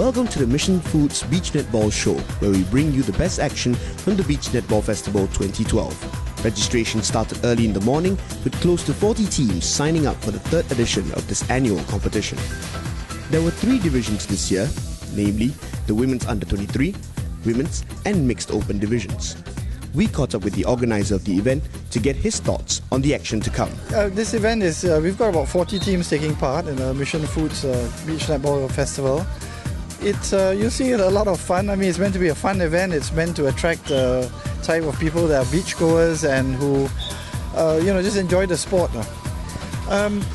Welcome to the Mission Foods Beach Netball Show, where we bring you the best action from the Beach Netball Festival 2012. Registration started early in the morning, with close to 40 teams signing up for the third edition of this annual competition. There were 3 divisions this year, namely the Women's Under-23, Women's and Mixed Open divisions. We caught up with the organizer of the event to get his thoughts on the action to come. This event is, we've got about 40 teams taking part in the Mission Foods Beach Netball Festival. You'll see a lot of fun. I mean, it's meant to be a fun event. It's meant to attract the type of people that are beachgoers and who, just enjoy the sport.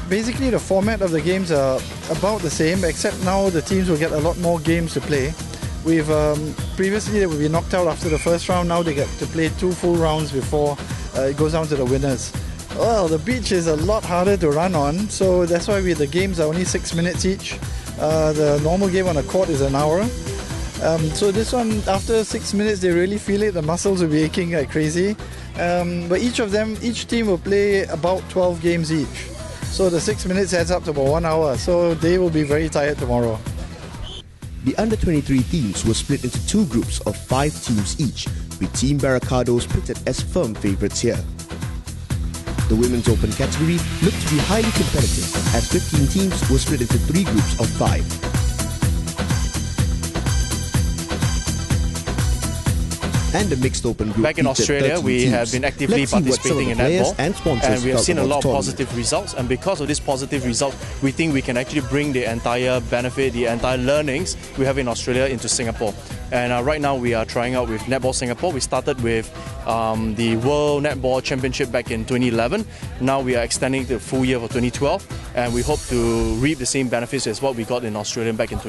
Basically, the format of the games are about the same, except now the teams will get a lot more games to play. We've previously they would be knocked out after the first round. Now they get to play 2 full rounds before it goes down to the winners. Well, the beach is a lot harder to run on, so that's why the games are only 6 minutes each. The normal game on a court is an hour. So this one, after 6 minutes, they really feel it. The muscles will be aching like crazy. But each team will play about 12 games each. So the 6 minutes adds up to about 1 hour. So they will be very tired tomorrow. The Under-23 teams were split into 2 groups of 5 teams each, with Team Barracados pitted as firm favourites here. The Women's Open category looked to be highly competitive, as 15 teams were split into 3 groups of 5. And the Mixed Open group back in Australia, we have been actively participating in netball, and we have seen a lot of positive results. And because of this positive results, we think we can actually bring the entire benefit, the entire learnings we have in Australia into Singapore. And right now we are trying out with Netball Singapore. We started with the World Netball Championship back in 2011. Now we are extending the full year for 2012, and we hope to reap the same benefits as what we got in Australia back in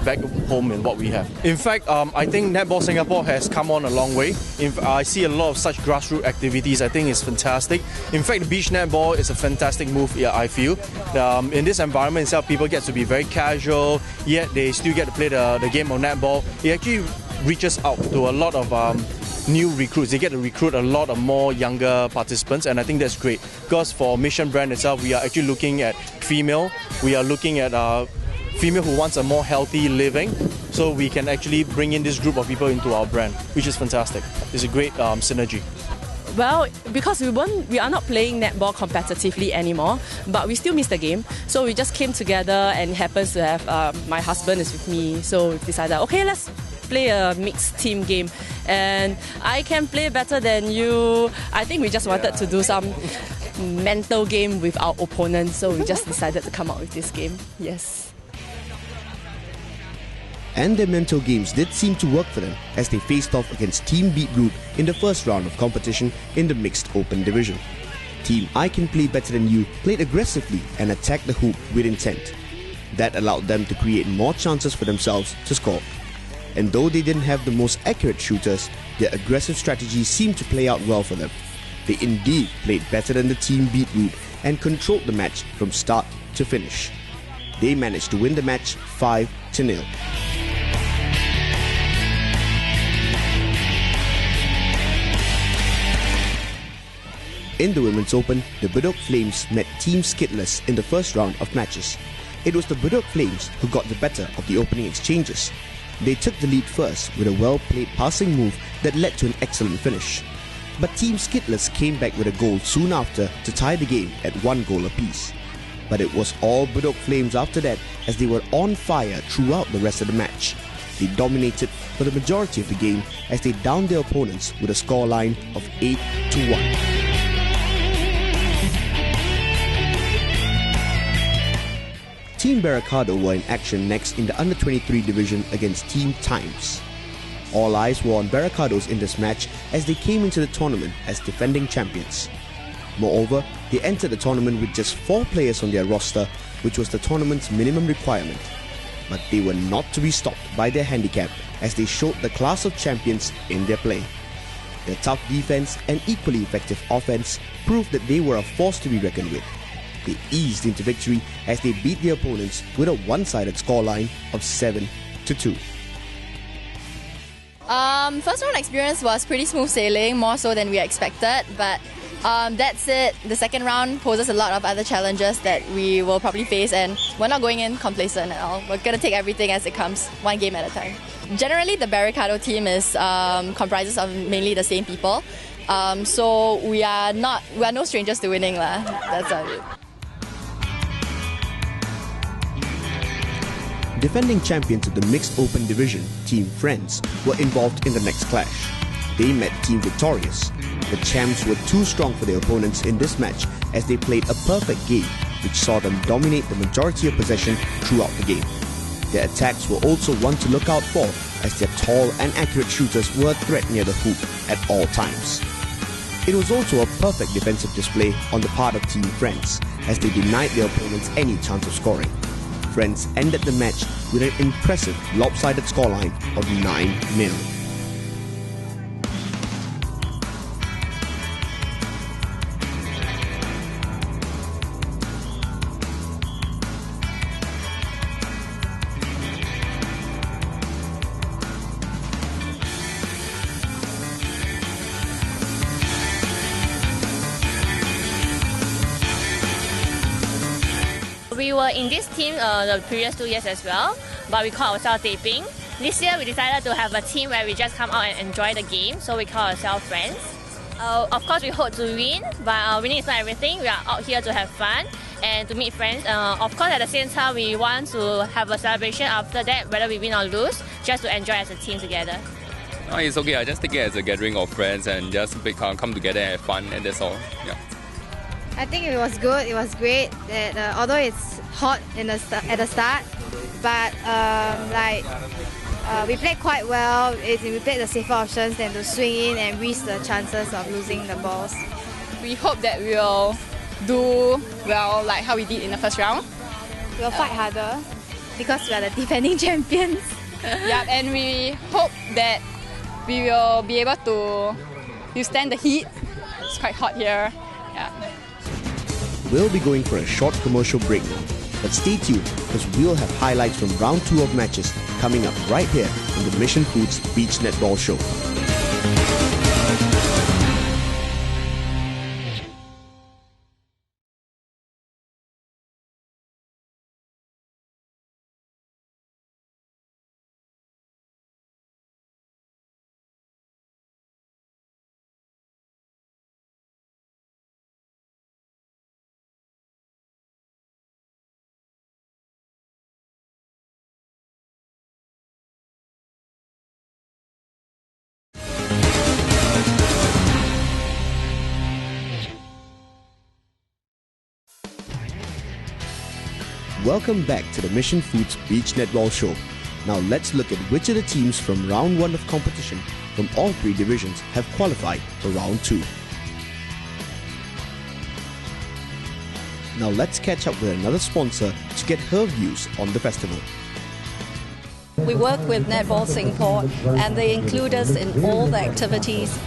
back home in what we have. In fact, I think Netball Singapore has come on a long way. I see a lot of such grassroots activities. I think it's fantastic. In fact, the beach netball is a fantastic move, I feel. In this environment itself, people get to be very casual, yet they still get to play the game of netball. It actually reaches out to a lot of new recruits. They get to recruit a lot of more younger participants, and I think that's great. Because for Mission brand itself, we are actually looking at female. We are looking at female who wants a more healthy living. So we can actually bring in this group of people into our brand, which is fantastic. It's a great synergy. Well, because we are not playing netball competitively anymore, but we still miss the game. So we just came together, and it happens to have my husband is with me. So we decided, okay, let's play a mixed team game. And I can play better than you. I think we just wanted to do some mental game with our opponents. So we just decided to come out with this game. Yes. And their mental games did seem to work for them, as they faced off against Team Beetroot in the first round of competition in the Mixed Open division. Team I Can Play Better Than You played aggressively and attacked the hoop with intent. That allowed them to create more chances for themselves to score. And though they didn't have the most accurate shooters, their aggressive strategy seemed to play out well for them. They indeed played better than the Team Beetroot and controlled the match from start to finish. They managed to win the match 5-0. In the Women's Open, the Bedok Flames met Team Skidless in the first round of matches. It was the Bedok Flames who got the better of the opening exchanges. They took the lead first with a well-played passing move that led to an excellent finish. But Team Skidless came back with a goal soon after to tie the game at 1 goal apiece. But it was all Bedok Flames after that, as they were on fire throughout the rest of the match. They dominated for the majority of the game as they downed their opponents with a scoreline of 8-1. Team Barracado were in action next in the Under-23 division against Team Times. All eyes were on Barracados in this match as they came into the tournament as defending champions. Moreover, they entered the tournament with just 4 players on their roster, which was the tournament's minimum requirement. But they were not to be stopped by their handicap as they showed the class of champions in their play. Their tough defense and equally effective offense proved that they were a force to be reckoned with. They eased into victory as they beat their opponents with a one-sided scoreline of 7-2. First round experience was pretty smooth sailing, more so than we expected, but That's it. The second round poses a lot of other challenges that we will probably face, and we're not going in complacent at all. We're going to take everything as it comes, one game at a time. Generally, the Barricado team is comprises of mainly the same people, so we are no strangers to winning lah. That's it. Defending champions of the mixed open division, Team Friends, were involved in the next clash. They met Team Victorious. The champs were too strong for their opponents in this match as they played a perfect game, which saw them dominate the majority of possession throughout the game. Their attacks were also one to look out for, as their tall and accurate shooters were a threat near the hoop at all times. It was also a perfect defensive display on the part of Team Friends, as they denied their opponents any chance of scoring. Friends ended the match with an impressive lopsided scoreline of 9-0. We were in this team the previous 2 years as well, but we call ourselves taping. This year we decided to have a team where we just come out and enjoy the game, so we call ourselves Friends. Of course we hope to win, but winning is not everything. We are out here to have fun and to meet friends. Of course at the same time we want to have a celebration after that, whether we win or lose, just to enjoy as a team together. It's okay, I just take it as a gathering of friends and just come together and have fun, and that's all. Yeah. I think it was good. It was great. That although it's hot at the start, but we played quite well. We played the safer options than to swing in and risk the chances of losing the balls. We hope that we will do well like how we did in the first round. We'll fight harder because we are the defending champions. Yeah, and we hope that we will be able to withstand the heat. It's quite hot here. Yeah. We'll be going for a short commercial break now, but stay tuned because we'll have highlights from round 2 of matches coming up right here on the Mission Foods Beach Netball Show. Welcome back to the Mission Foods Beach Netball Show. Now let's look at which of the teams from round 1 of competition from all 3 divisions have qualified for round 2. Now let's catch up with another sponsor to get her views on the festival. We work with Netball Singapore and they include us in all the activities.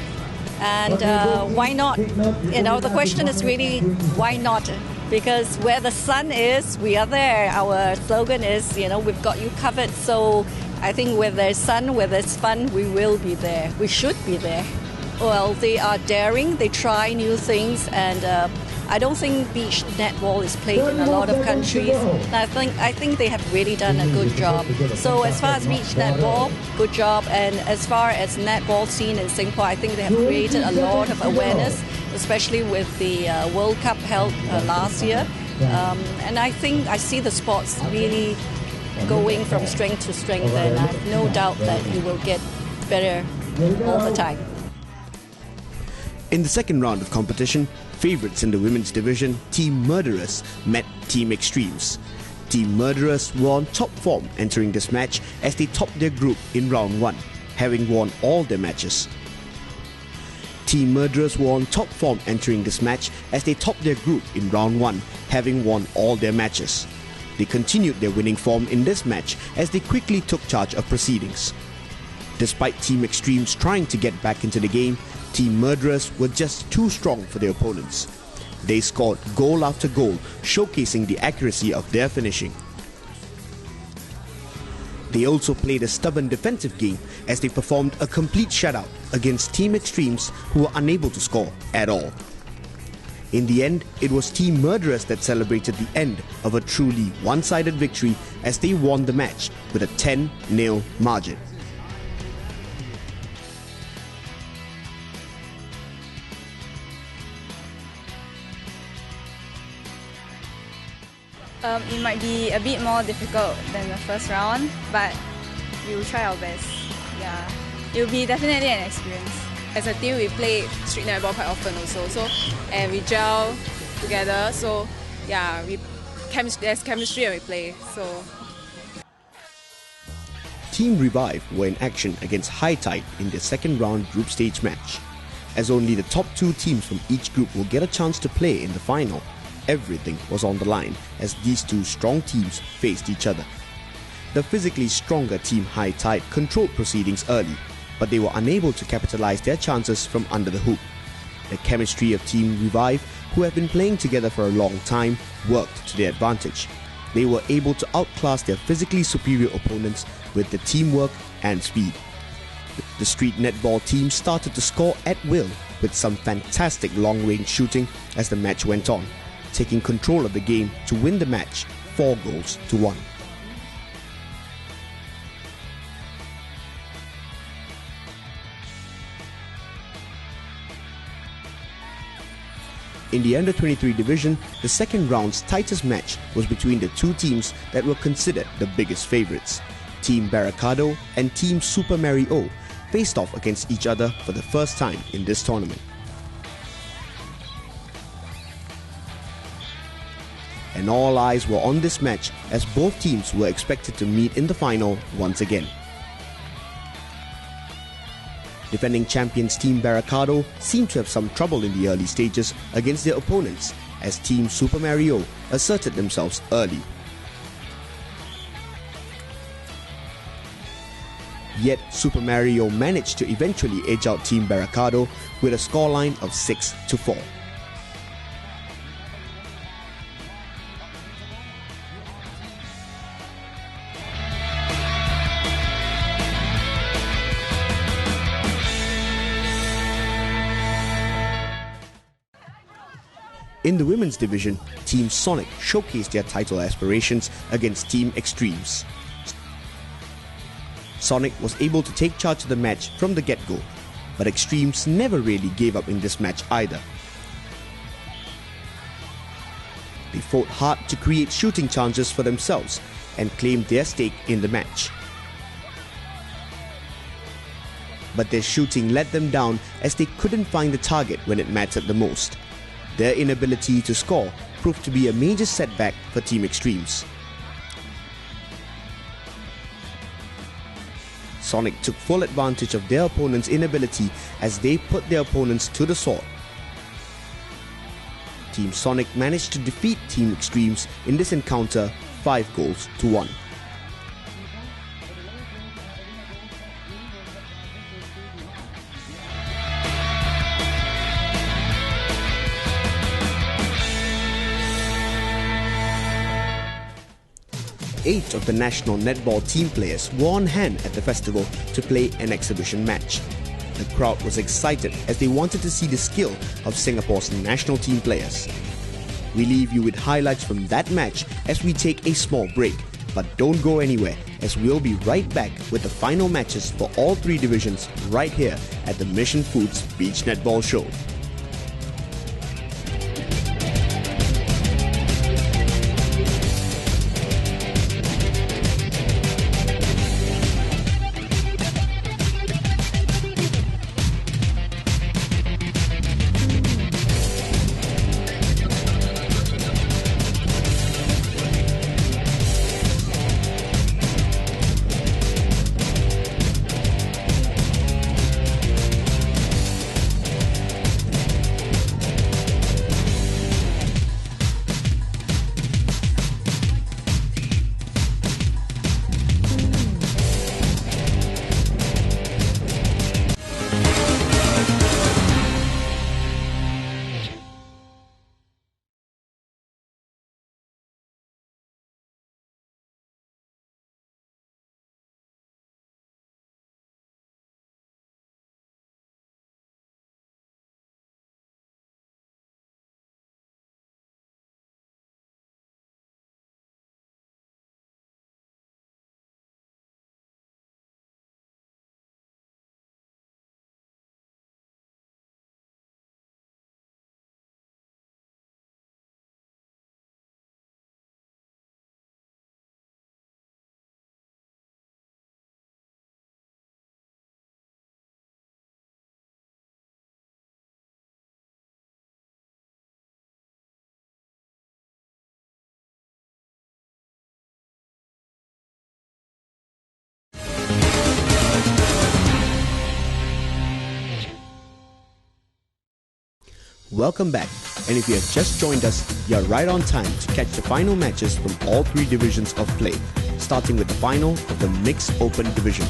And why not? The question is really, why not? Because where the sun is, we are there. Our slogan is, we've got you covered. So I think where there's sun, where there's fun, we will be there. We should be there. Well, they are daring. They try new things. And I don't think beach netball is played in a lot of countries. I think they have really done a good job. So as far as beach netball, good job. And as far as netball scene in Singapore, I think they have created a lot of awareness, especially with the World Cup held last year. And I think I see the sports really going from strength to strength, and I have no doubt that it will get better all the time. In the second round of competition, favourites in the women's division, Team Murderers, met Team Extremes. Team Murderers were on top form entering this match as they topped their group in round 1, having won all their matches. Team Murderers were on top form entering this match as they topped their group in round 1, having won all their matches. They continued their winning form in this match as they quickly took charge of proceedings. Despite Team Extremes trying to get back into the game, Team Murderers were just too strong for their opponents. They scored goal after goal, showcasing the accuracy of their finishing. They also played a stubborn defensive game as they performed a complete shutout against Team Extremes, who were unable to score at all. In the end, it was Team Murderers that celebrated the end of a truly one-sided victory as they won the match with a 10-0 margin. It might be a bit more difficult than the first round, but we will try our best. Yeah, it will be definitely an experience. As a team, we play street netball quite often also, and we gel together. So yeah, there's chemistry and we play. So. Team Revive were in action against High Tide in their second round group stage match. As only the top 2 teams from each group will get a chance to play in the final, everything was on the line as these 2 strong teams faced each other. The physically stronger Team High Tide controlled proceedings early, but they were unable to capitalize their chances from under the hoop. The chemistry of Team Revive, who have been playing together for a long time, worked to their advantage. They were able to outclass their physically superior opponents with the teamwork and speed. The street netball team started to score at will with some fantastic long-range shooting as the match went on, taking control of the game to win the match 4-1. In the under-23 division, the second round's tightest match was between the 2 teams that were considered the biggest favourites. Team Barricado and Team Super Mario faced off against each other for the first time in this tournament. And all eyes were on this match as both teams were expected to meet in the final once again. Defending champions Team Barricado seemed to have some trouble in the early stages against their opponents as Team Super Mario asserted themselves early. Yet Super Mario managed to eventually edge out Team Barricado with a scoreline of 6-4. In the women's division, Team Sonic showcased their title aspirations against Team Extremes. Sonic was able to take charge of the match from the get-go, but Extremes never really gave up in this match either. They fought hard to create shooting chances for themselves and claimed their stake in the match. But their shooting let them down as they couldn't find the target when it mattered the most. Their inability to score proved to be a major setback for Team Extremes. Sonic took full advantage of their opponent's inability as they put their opponents to the sword. Team Sonic managed to defeat Team Extremes in this encounter 5-1. Eight of the national netball team players were on hand at the festival to play an exhibition match. The crowd was excited as they wanted to see the skill of Singapore's national team players. We leave you with highlights from that match as we take a small break, but don't go anywhere as we'll be right back with the final matches for all 3 divisions right here at the Mission Foods Beach Netball Show. Welcome back, and if you have just joined us, you're right on time to catch the final matches from all three divisions of play, starting with the final of the Mixed Open Division.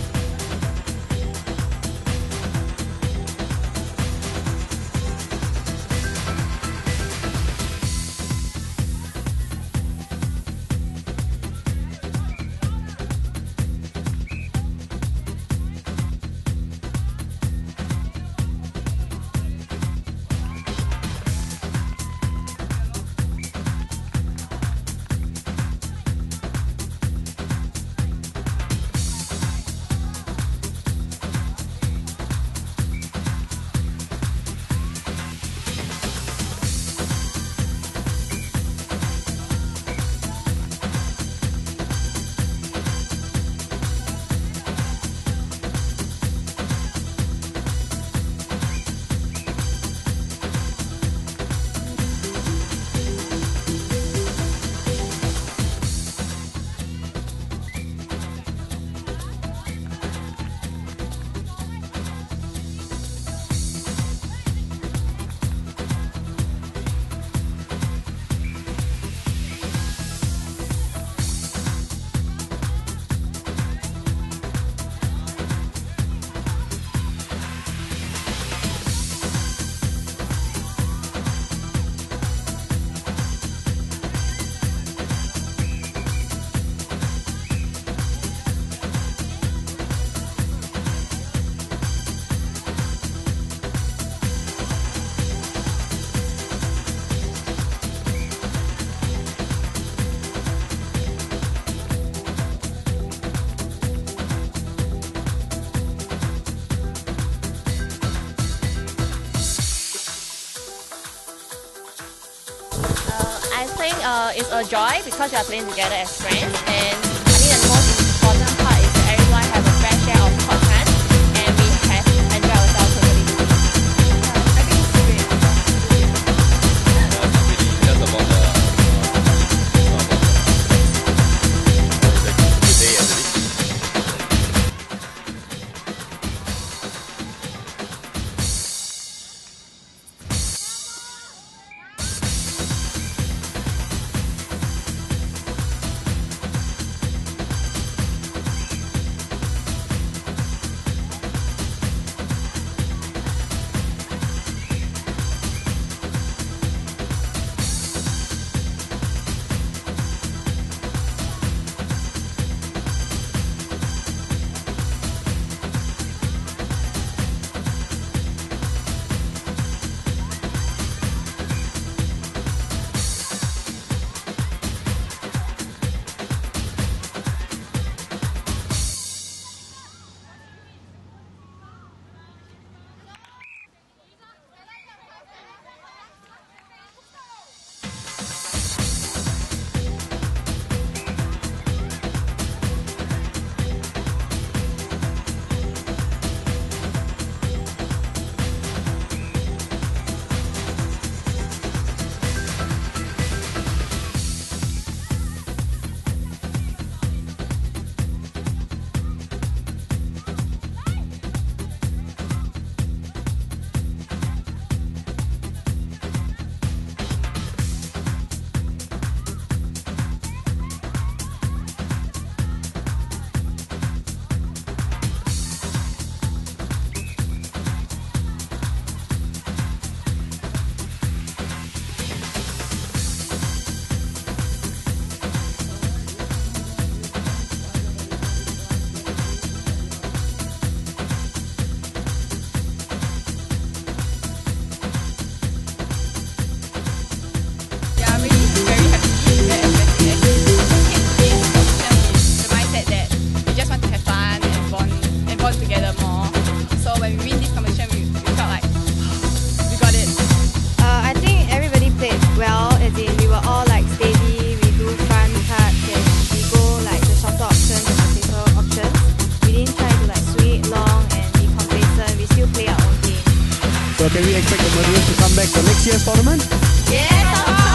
It's a joy because we are playing together as friends, and I think the most important part is that everyone have a fair share of court time and we have enjoyed ourselves totally. I think it's great. Just about the good day actually. So can we expect the Murderers to come back for next year's tournament? Yes, of course!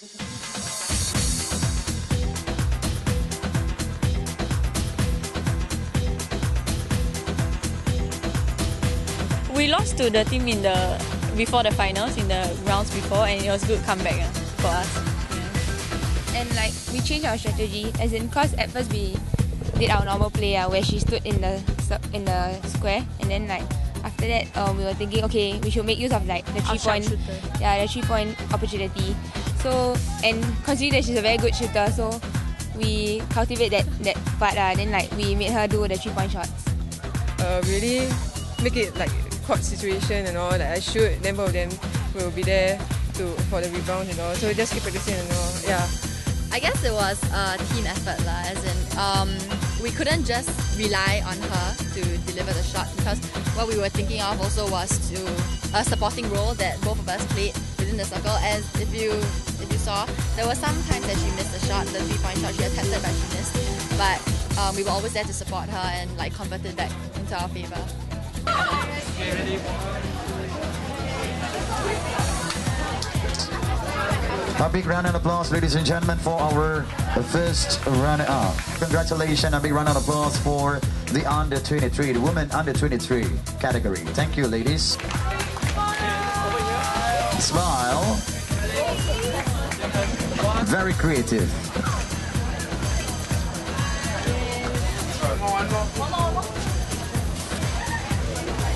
We lost to the team before the finals, in the rounds before, and it was good comeback for us. And like we changed our strategy, as in cause at first we did our normal play where she stood in the square, and then like after that we were thinking, okay, we should make use of like the 3-point opportunity. So, and considering that she's a very good shooter, so we cultivate that part then like we made her do the 3-point shots. Really make it like court situation and all, that I shoot, then both of them will be there for the rebound and all, so just keep practicing and all. Yeah, I guess it was a team effort lah, as in we couldn't just rely on her to deliver the shot, because what we were thinking of also was to a supporting role that both of us played within the circle. As if you saw, there were some times that she missed the shot, the 3-point shot she attempted but she missed, but we were always there to support her and like convert it back into our favour. A big round of applause, ladies and gentlemen, for our first runner-up. Congratulations, a big round of applause for the under-23, the women under-23 category. Thank you, ladies. Smile. Very creative.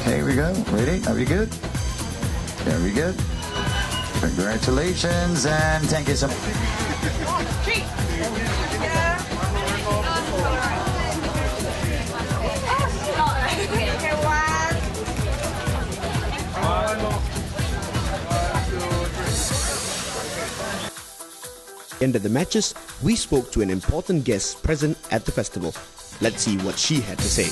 Here we go. Ready? Are we good? Very good. Congratulations and thank you so much. End of the matches, we spoke to an important guest present at the festival. Let's see what she had to say.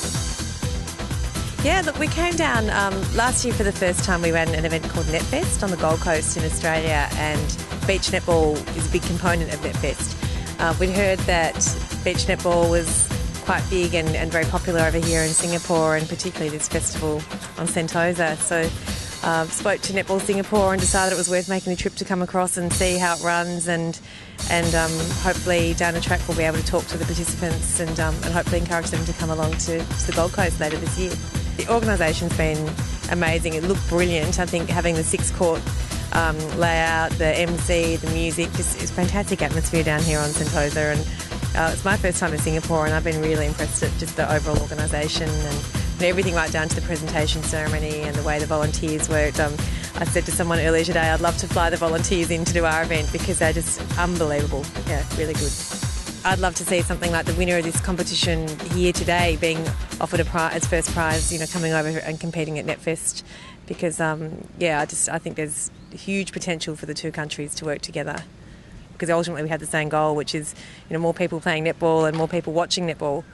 Yeah, look, we came down last year for the first time. We ran an event called Netfest on the Gold Coast in Australia, and beach netball is a big component of Netfest. We'd heard that beach netball was quite big and very popular over here in Singapore, and particularly this festival on Sentosa. So spoke to Netball Singapore and decided it was worth making a trip to come across and see how it runs, and hopefully down the track we'll be able to talk to the participants and hopefully encourage them to come along to the Gold Coast later this year. The organisation's been amazing. It looked brilliant. I think having the 6-court layout, the MC, the music, it's fantastic atmosphere down here on Sentosa, and it's my first time in Singapore, and I've been really impressed at just the overall organisation and everything, right down to the presentation ceremony and the way the volunteers worked. I said to someone earlier today, I'd love to fly the volunteers in to do our event because they're just unbelievable. Yeah, really good. I'd love to see something like the winner of this competition here today being offered a prize, as first prize, coming over and competing at Netfest, because I think there's huge potential for the two countries to work together, because ultimately we have the same goal, which is more people playing netball and more people watching netball.